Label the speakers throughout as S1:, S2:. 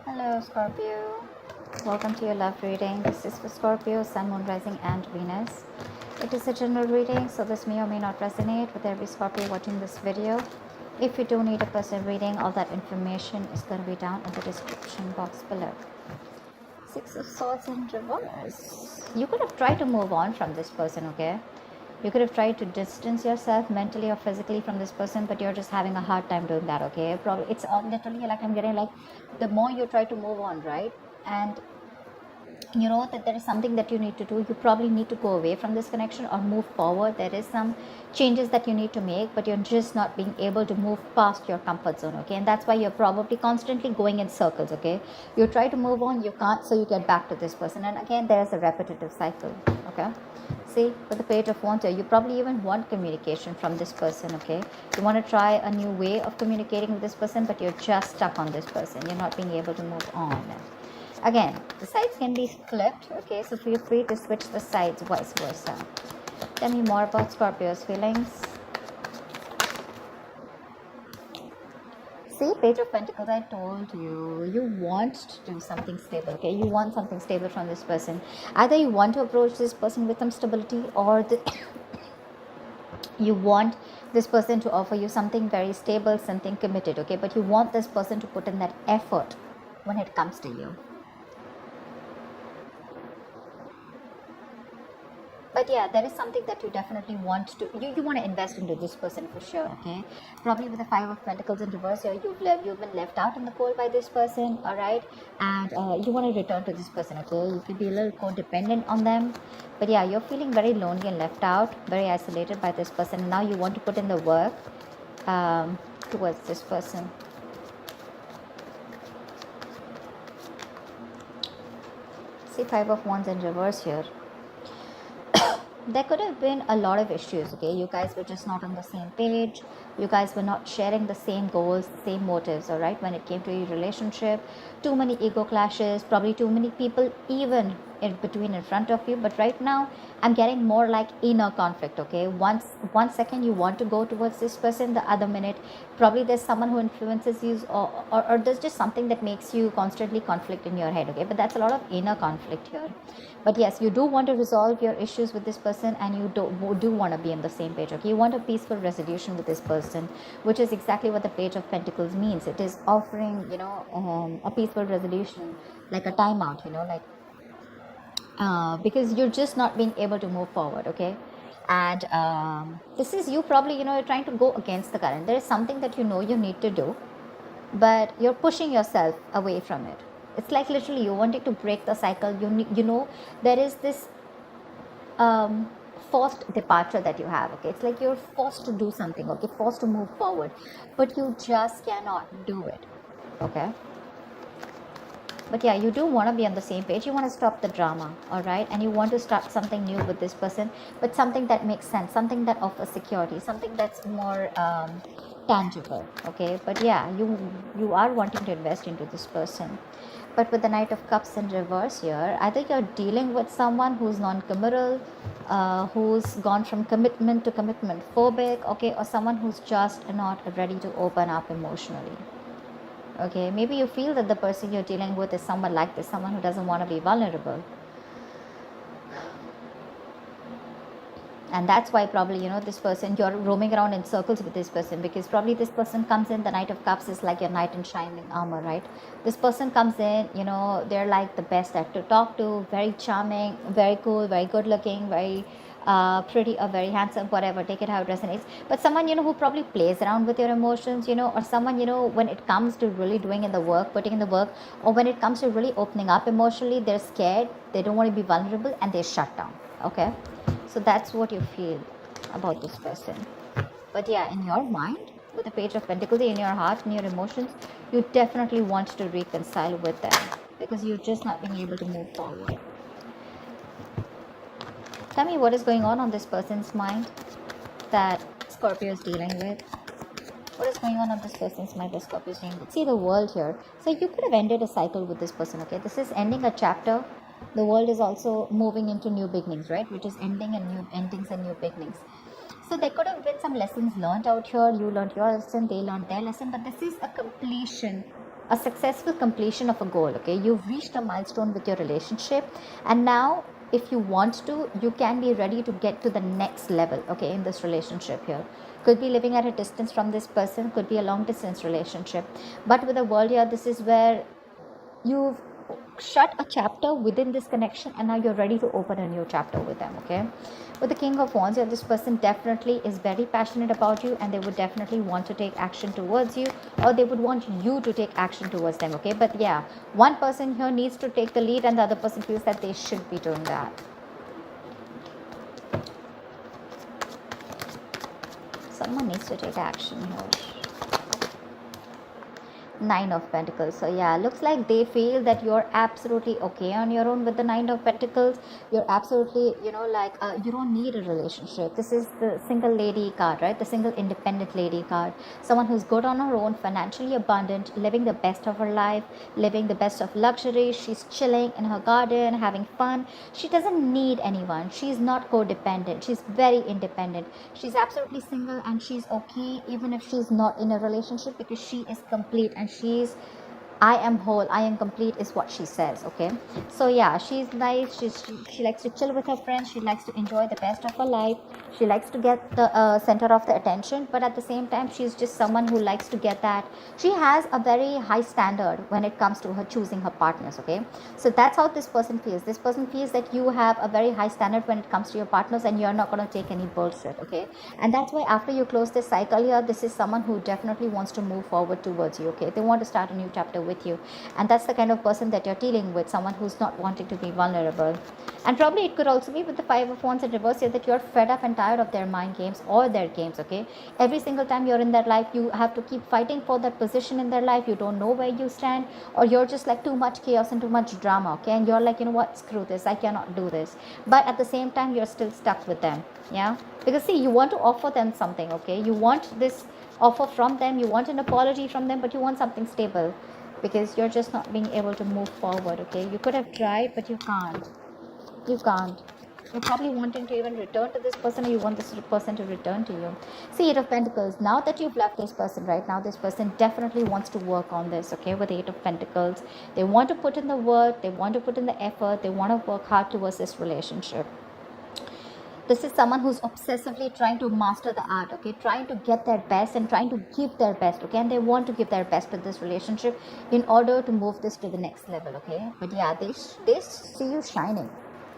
S1: Hello Scorpio, welcome to your love reading. This is for Scorpio, Sun, Moon, Rising and Venus. It is a general reading, so this may or may not resonate with every Scorpio watching this video. If you do need a personal reading, all that information is going to be down in the description box below. Six of Swords in reverse. You could have tried to move on from this person, okay? You could have tried to distance yourself mentally or physically from this person, but you're just having a hard time doing that, okay? Probably it's literally like I'm getting like the more you try to move on, right? And you know that there is something that you need to do. You probably need to go away from this connection or move forward. There is some changes that you need to make, but you're just not being able to move past your comfort zone, okay? And that's why you're probably constantly going in circles, okay? You try to move on, you can't, so you get back to this person, and again there's a repetitive cycle, okay? See, with the Page of Wands, you probably even want communication from this person, okay? You want to try a new way of communicating with this person, but you're just stuck on this person. You're not being able to move on. Again, the sides can be flipped, okay? So feel free to switch the sides, vice versa. Tell me more about Scorpio's feelings. See, Page of Pentacles, I told you, you want to do something stable, okay? You want something stable from this person. Either you want to approach this person with some stability, or you want this person to offer you something very stable, something committed, okay? But you want this person to put in that effort when it comes to you. But yeah, there is something that you definitely want to, you want to invest into this person for sure, okay? Probably with the Five of Pentacles in reverse here, you've been left out in the cold by this person, all right? And you want to return to this person, okay? You could be a little codependent on them. But yeah, you're feeling very lonely and left out, very isolated by this person. And now you want to put in the work towards this person. See, Five of Wands in reverse here. There could have been a lot of issues, okay? You guys were just not on the same page. You guys were not sharing the same goals, same motives, all right? When it came to your relationship, too many ego clashes, probably too many people even in between in front of you. But right now, I'm getting more like inner conflict, okay? One second you want to go towards this person, the other minute, probably there's someone who influences you, or there's just something that makes you constantly conflict in your head, okay? But that's a lot of inner conflict here. But yes, you do want to resolve your issues with this person, and you do want to be on the same page, okay? You want a peaceful resolution with this person, which is exactly what the Page of Pentacles means. It is offering, you know, a peaceful resolution, like a timeout, you know, like because you're just not being able to move forward, okay? And this is you probably, you know, you're trying to go against the current. There is something that you know you need to do, but you're pushing yourself away from it. It's like literally you wanting to break the cycle. You know, there is this forced departure that you have, okay? It's like you're forced to do something, okay? Forced to move forward, but you just cannot do it, okay? But yeah, you do want to be on the same page. You want to stop the drama, all right? And you want to start something new with this person, but something that makes sense, something that offers security, something that's more tangible, okay? But yeah, you are wanting to invest into this person. But with the Knight of Cups in reverse here, either you're dealing with someone who's non-committal, who's gone from commitment to commitment phobic, okay? Or someone who's just not ready to open up emotionally. Okay, maybe you feel that the person you're dealing with is someone like this, someone who doesn't want to be vulnerable. And that's why probably, you know, this person, you're roaming around in circles with this person, because probably this person comes in, the Knight of Cups is like your knight in shining armor, right? This person comes in, you know, they're like the best to talk to, very charming, very cool, very good looking, very pretty or very handsome, whatever, take it how it resonates. But someone, you know, who probably plays around with your emotions, you know, or someone, you know, when it comes to really doing in the work, putting in the work, or when it comes to really opening up emotionally, they're scared, they don't want to be vulnerable, and they shut down, okay? So that's what you feel about this person. But yeah, in your mind, with the Page of Pentacles, in your heart, in your emotions, you definitely want to reconcile with them, because you're just not being able to move forward. Tell me what is going on this person's mind that Scorpio is dealing with. What is going on this person's mind that Scorpio is dealing with? See the World here. So you could have ended a cycle with this person, okay? This is ending a chapter. The World is also moving into new beginnings, right? Which is ending and new endings and new beginnings. So there could have been some lessons learned out here. You learned your lesson, they learned their lesson, but this is a completion a successful completion of a goal. Okay, you've reached a milestone with your relationship, and now if you want to, you can be ready to get to the next level, okay, in this relationship here. Could be living at a distance from this person, could be a long distance relationship, but with the world here, this is where you've shut a chapter within this connection, and now you're ready to open a new chapter with them. Okay, with the King of Wands here, this person definitely is very passionate about you, and they would definitely want to take action towards you, or they would want you to take action towards them. Okay, but yeah, one person here needs to take the lead, and the other person feels that they should be doing that. Someone needs to take action here. Nine of Pentacles. So yeah, looks like they feel that you're absolutely okay on your own with the Nine of Pentacles. You're absolutely, you don't need a relationship. This is the single lady card, right? The single independent lady card. Someone who's good on her own, financially abundant, living the best of her life, living the best of luxury. She's chilling in her garden, having fun. She doesn't need anyone. She's not codependent. She's very independent. She's absolutely single, and she's okay even if she's not in a relationship, because she is complete, and she's, I am whole, I am complete, is what she says. Okay, so yeah, she's nice. She likes to chill with her friends. She likes to enjoy the best of her life. She likes to get the center of the attention, but at the same time, she's just someone who likes to get that. She has a very high standard when it comes to her choosing her partners. Okay, so that's how this person feels. This person feels that you have a very high standard when it comes to your partners, and you're not going to take any bullshit. Okay, and that's why after you close this cycle here, this is someone who definitely wants to move forward towards you. Okay, they want to start a new chapter with you, and that's the kind of person that you're dealing with, someone who's not wanting to be vulnerable. And probably it could also be with the Five of Wands in reverse here, that you're fed up and tired of their mind games or their games. Okay, every single time you're in their life, you have to keep fighting for that position in their life. You don't know where you stand, or you're just like too much chaos and too much drama. Okay, and you're like, you know what, screw this, I cannot do this, but at the same time you're still stuck with them. Yeah, because see, you want to offer them something. Okay, you want this offer from them, you want an apology from them, but you want something stable, because you're just not being able to move forward. Okay, you could have tried, but you can't. You're probably wanting to even return to this person, or you want this person to return to you. See, Eight of Pentacles, now that you've left this person, right now this person definitely wants to work on this. Okay, with Eight of Pentacles, they want to put in the work, they want to put in the effort, they want to work hard towards this relationship. This is someone who's obsessively trying to master the art. Okay, trying to get their best and trying to give their best. Okay, and they want to give their best to this relationship in order to move this to the next level. Okay, but yeah, they see you shining.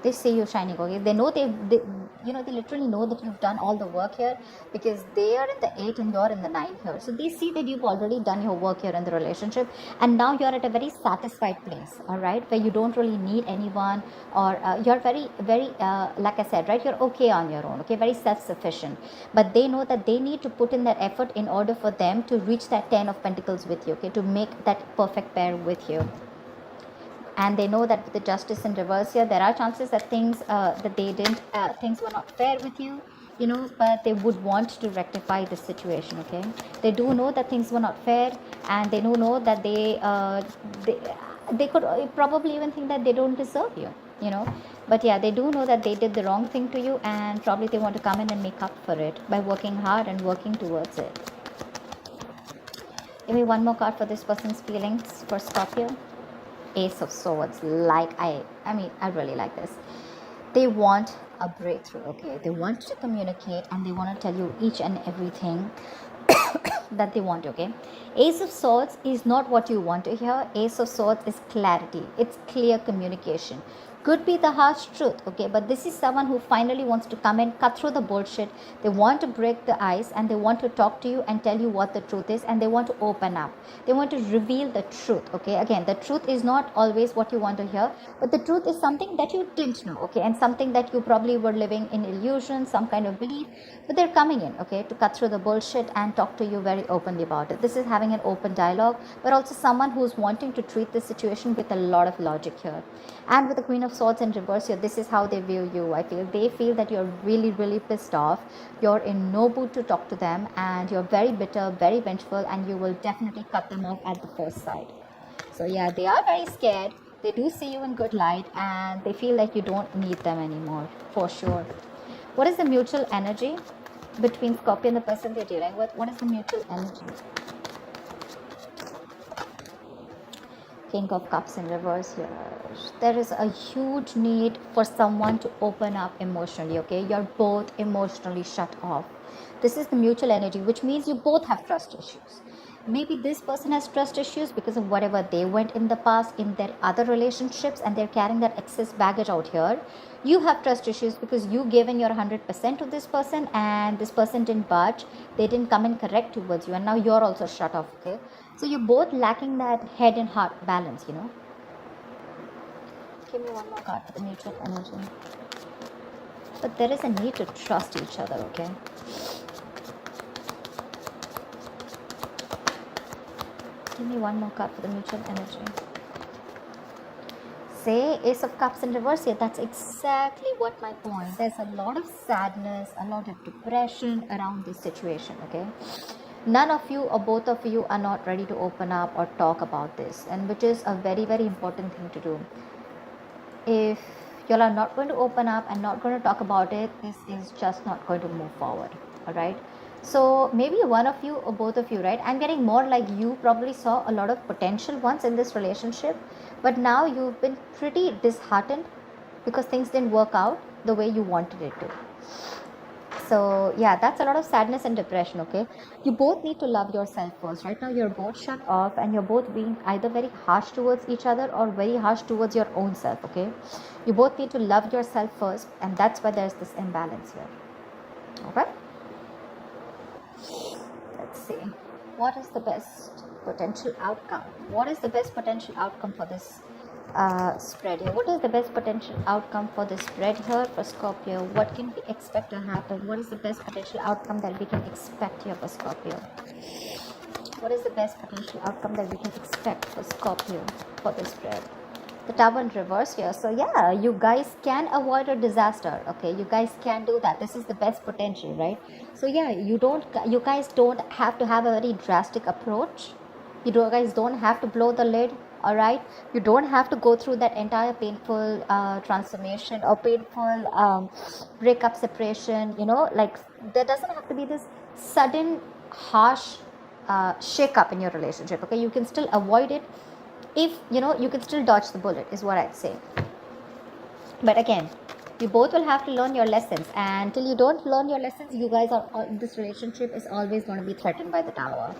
S1: They see you shining. Okay, they know they literally know that you've done all the work here, because they are in the 8 and you're in the 9 here. So they see that you've already done your work here in the relationship, and now you're at a very satisfied place. All right, where you don't really need anyone, or you're very, very, like I said, right, you're okay on your own. Okay, very self-sufficient. But they know that they need to put in that effort in order for them to reach that 10 of Pentacles with you. Okay, to make that perfect pair with you. And they know that with the Justice in reverse here, there are chances that things things were not fair with you, but they would want to rectify this situation. Okay, they do know that things were not fair, and they do know that they could probably even think that they don't deserve you, but yeah, they do know that they did the wrong thing to you, and probably they want to come in and make up for it by working hard and working towards it. Give me one more card for this person's feelings for Scorpio. Ace of Swords. I really like this. They want a breakthrough. Okay, they want to communicate, and they want to tell you each and everything that they want. Okay, Ace of Swords is not what you want to hear. Ace of Swords is clarity. It's clear communication. Could be the harsh truth. Okay, but this is someone who finally wants to come and cut through the bullshit. They want to break the ice, and they want to talk to you and tell you what the truth is, and they want to open up. They want to reveal the truth. Okay, again, the truth is not always what you want to hear, but the truth is something that you didn't know. Okay, and something that you probably were living in illusion, some kind of belief, but they're coming in, okay, to cut through the bullshit and talk to you very openly about it. This is having an open dialogue, but also someone who's wanting to treat this situation with a lot of logic here. And with the Queen of Swords in reverse here, this is how they view you. I feel they feel that you're really, really pissed off. You're in no mood to talk to them, and you're very bitter, very vengeful, and you will definitely cut them off at the first sight. So yeah, they are very scared. They do see you in good light, and they feel like you don't need them anymore, for sure. What is the mutual energy between Scorpio and the person they're dealing with? What is the mutual energy? King of Cups in reverse here. There is a huge need for someone to open up emotionally, okay? You're both emotionally shut off. This is the mutual energy, which means you both have trust issues. Maybe this person has trust issues because of whatever they went in the past in their other relationships, and they're carrying that excess baggage out here. You have trust issues because you gave in your 100% to this person, and this person didn't budge. They didn't come and correct towards you, and now you're also shut off, okay? So you're both lacking that head and heart balance, you know. Give me one more card for the mutual energy. But there is a need to trust each other, okay? Give me one more card for the mutual energy. Say Ace of Cups in reverse here. That's exactly what my point. There's a lot of sadness, a lot of depression around this situation, okay? None of you or both of you are not ready to open up or talk about this, and which is a very, very important thing to do. If you all are not going to open up and not going to talk about it, this is just not going to move forward, all right? So maybe one of you or both of you, right? I'm getting more like you probably saw a lot of potential once in this relationship, but now you've been pretty disheartened because things didn't work out the way you wanted it to. So yeah, that's a lot of sadness and depression, okay? You both need to love yourself first. Right now you're both shut off, and you're both being either very harsh towards each other or very harsh towards your own self, okay? You both need to love yourself first, and that's why there's this imbalance here. Okay? Let's see. What is the best potential outcome? What is the best potential outcome for this spread here? What is the best potential outcome for this spread here for Scorpio? What can we expect to happen? What is the best potential outcome that we can expect here for Scorpio? What is the best potential outcome that we can expect for Scorpio for this spread? The Tower in reverse here. So yeah, you guys can avoid a disaster, okay? You guys can do that. This is the best potential, right? So yeah, you guys don't have to have a very drastic approach. You guys don't have to blow the lid, all right? You don't have to go through that entire painful transformation or painful breakup, separation, you know, like there doesn't have to be this sudden harsh shake up in your relationship, okay? You can still avoid it. If you know, you can still dodge the bullet is what I'd say. But again, you both will have to learn your lessons, and until you don't learn your lessons, you guys are, this relationship is always going to be threatened by the Tower,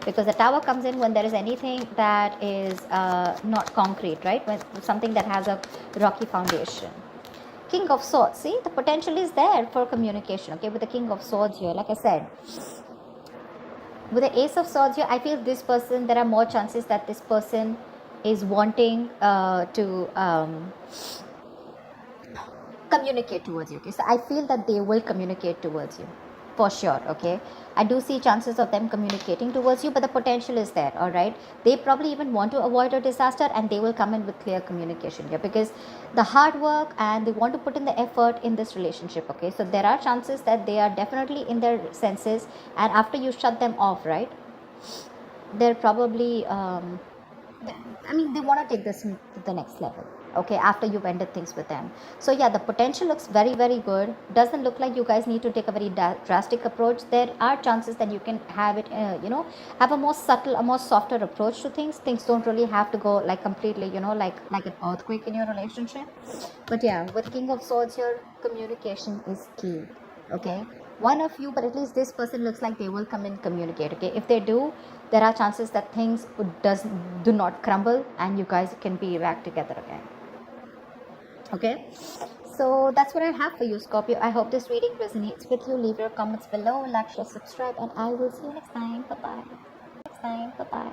S1: because the Tower comes in when there is anything that is not concrete, right? When something that has a rocky foundation. King of Swords, see, the potential is there for communication, okay? With the King of Swords here, like I said, with the Ace of Swords here, I feel this person, there are more chances that this person is wanting to communicate towards you, okay? So I feel that they will communicate towards you for sure, okay? I do see chances of them communicating towards you, but the potential is there, all right? They probably even want to avoid a disaster, and they will come in with clear communication here, because the hard work and they want to put in the effort in this relationship, okay? So there are chances that they are definitely in their senses, and after you shut them off, right, they're probably they want to take this to the next level, okay, after you've ended things with them. So yeah, the potential looks very, very good. Doesn't look like you guys need to take a very drastic approach. There are chances that you can have it, have a more subtle, a more softer approach to things. Things don't really have to go like completely, like an earthquake in your relationship. But yeah, with King of Swords here, communication is key, okay? One of you, but at least this person looks like they will come and communicate, okay? If they do, there are chances that things do not crumble, and you guys can be back together again, okay? So that's what I have for you, Scorpio. I hope this reading resonates with you. Leave your comments below, like, share, subscribe, and I will see you next time. Bye bye.